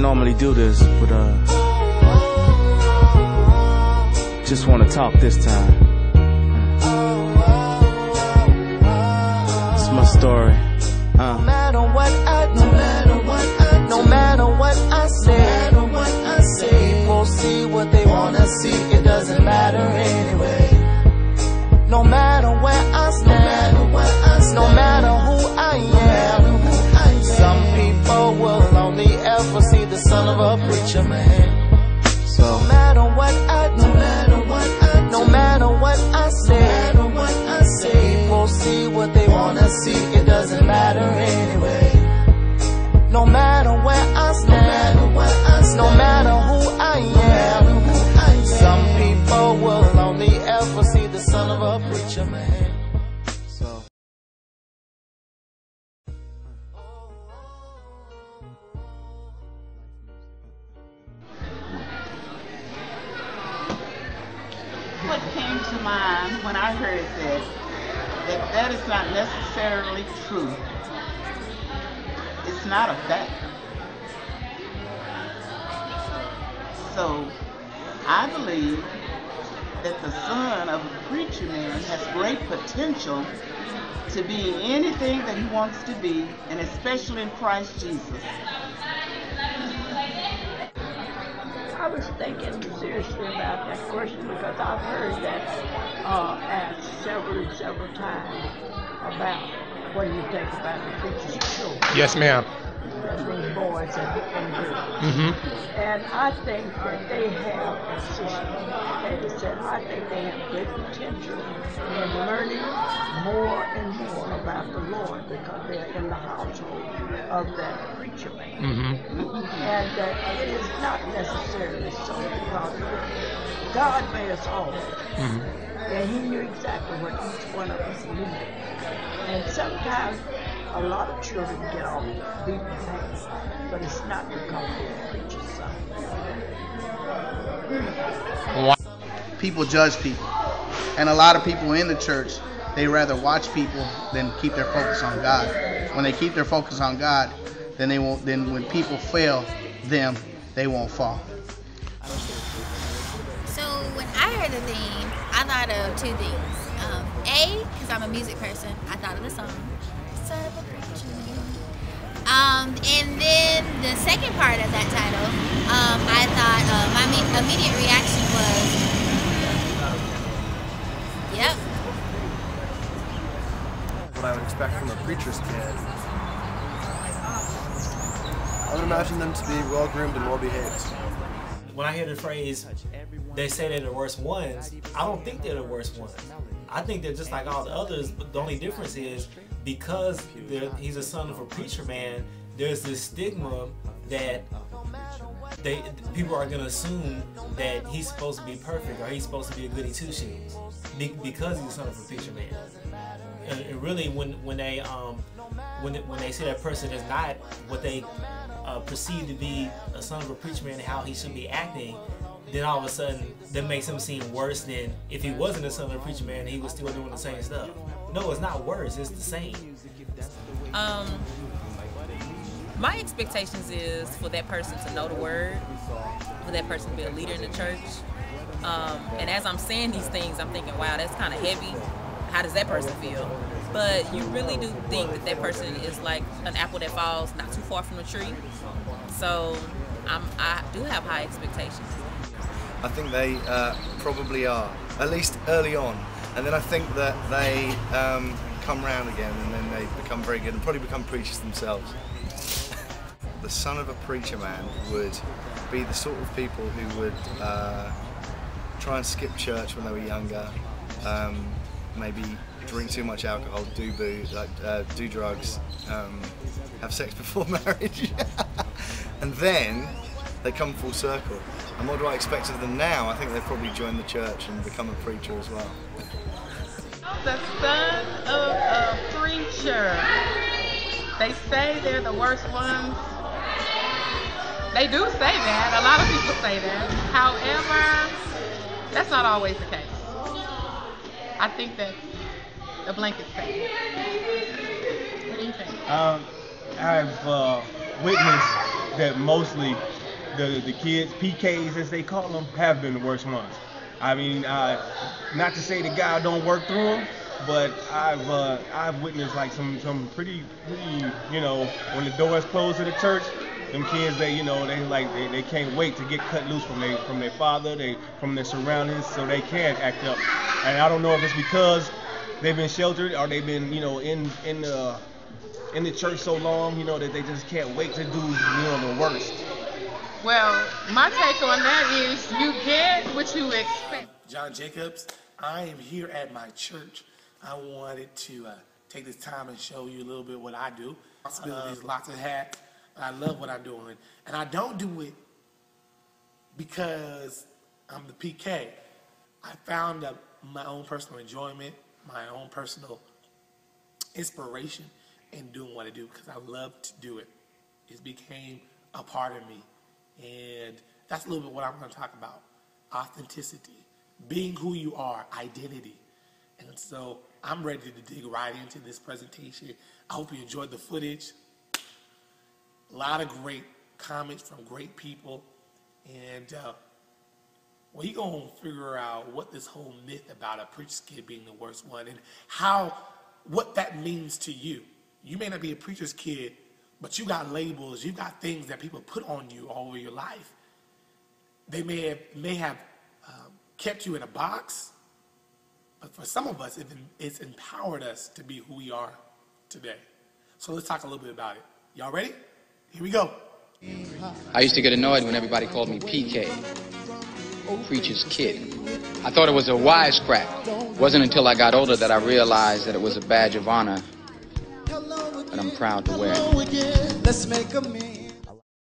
normally do this, but just want to talk this time. It's my story. No matter what I do, no matter what I say, people see what they wanna see. It doesn't matter anyway. No matter where I stand, no matter who I am, some people will only ever see the son of a preacher man. So no matter what I do, no matter what I say, people see what they wanna see. It doesn't matter anyway. No matter where I stand, no matter who I am, some people will only ever see the son of a preacher man. So what came to mind when I heard this, that is not necessarily true. It's not a fact. So I believe that the son of a preacher man has great potential to be anything that he wants to be, and especially in Christ Jesus. I was thinking seriously about that question because I've heard that asked several times about what do you think about the preacher's children. Yes, ma'am. These boys and girls. And I think that they have, as Sister Katie said, I think they have great potential in learning more and more about the Lord because they're in the household of that preacher man. And that it is not necessarily so because God made us all. And He knew exactly what each one of us needed. And sometimes a lot of children get off beaten paths, but it's not because they're preacher's son. People judge people, and a lot of people in the church, they rather watch people than keep their focus on God. When they keep their focus on God, then they won't. Then when people fail them, they won't fall. So when I heard the theme, I thought of two things. A, because I'm a music person, I thought of the song, Son of a Preacher Man. And then the second part of that title, I thought, my immediate reaction was, yep. What I would expect from a preacher's kid. I would imagine them to be well-groomed and well-behaved. When I hear the phrase, they say they're the worst ones, I don't think they're the worst ones. I think they're just like all the others, but the only difference is because he's a son of a preacher man, there's this stigma that people are going to assume that he's supposed to be perfect or he's supposed to be a goody two-shoes because he's a son of a preacher man. And really, when they say that person is not what they perceive to be a son of a preacher man and how he should be acting, then all of a sudden that makes him seem worse than if he wasn't a son of a preacher man and he was still doing the same stuff. No, it's not worse, it's the same. My expectations is for that person to know the word, for that person to be a leader in the church. And as I'm saying these things, I'm thinking, wow, that's kind of heavy. How does that person feel? But you really do think that that person is like an apple that falls not too far from the tree. So I do have high expectations. I think they probably are, at least early on. And then I think that they come round again and then they become very good and probably become preachers themselves. The son of a preacher man would be the sort of people who would try and skip church when they were younger, maybe drink too much alcohol, do drugs, have sex before marriage, and then they come full circle. And what do I expect of them now? I think they've probably joined the church and become a preacher as well. The son of a preacher. They say they're the worst ones. They do say that. A lot of people say that. However, that's not always the case. I think that's a blanket statement. What do you think? I've witnessed that mostly the kids, PKs as they call them, have been the worst ones. I mean, not to say that God don't work through them, but I've witnessed like some pretty, you know, when the doors close to the church, them kids, they can't wait to get cut loose from their father, from their surroundings, so they can act up. And I don't know if it's because they've been sheltered or they've been, you know, in the church so long, you know, that they just can't wait to do, you know, the worst. Well, my take on that is you get what you expect. John Jacobs, I am here at my church. I wanted to take this time and show you a little bit what I do. There's lots of hats. I love what I'm doing. And I don't do it because I'm the PK. I found my own personal enjoyment, my own personal inspiration in doing what I do because I love to do it. It became a part of me. And that's a little bit what I'm going to talk about. Authenticity, being who you are, identity. And so I'm ready to dig right into this presentation. I hope you enjoyed the footage. A lot of great comments from great people. And we're going to figure out what this whole myth about a preacher's kid being the worst one and what that means to you. You may not be a preacher's kid, but you got labels, you got things that people put on you all over your life. They may have kept you in a box, but for some of us, it's empowered us to be who we are today. So let's talk a little bit about it. Y'all ready? Here we go. I used to get annoyed when everybody called me PK, preacher's kid. I thought it was a wisecrack. It wasn't until I got older that I realized that it was a badge of honor that I'm proud to wear. Let's make a meal.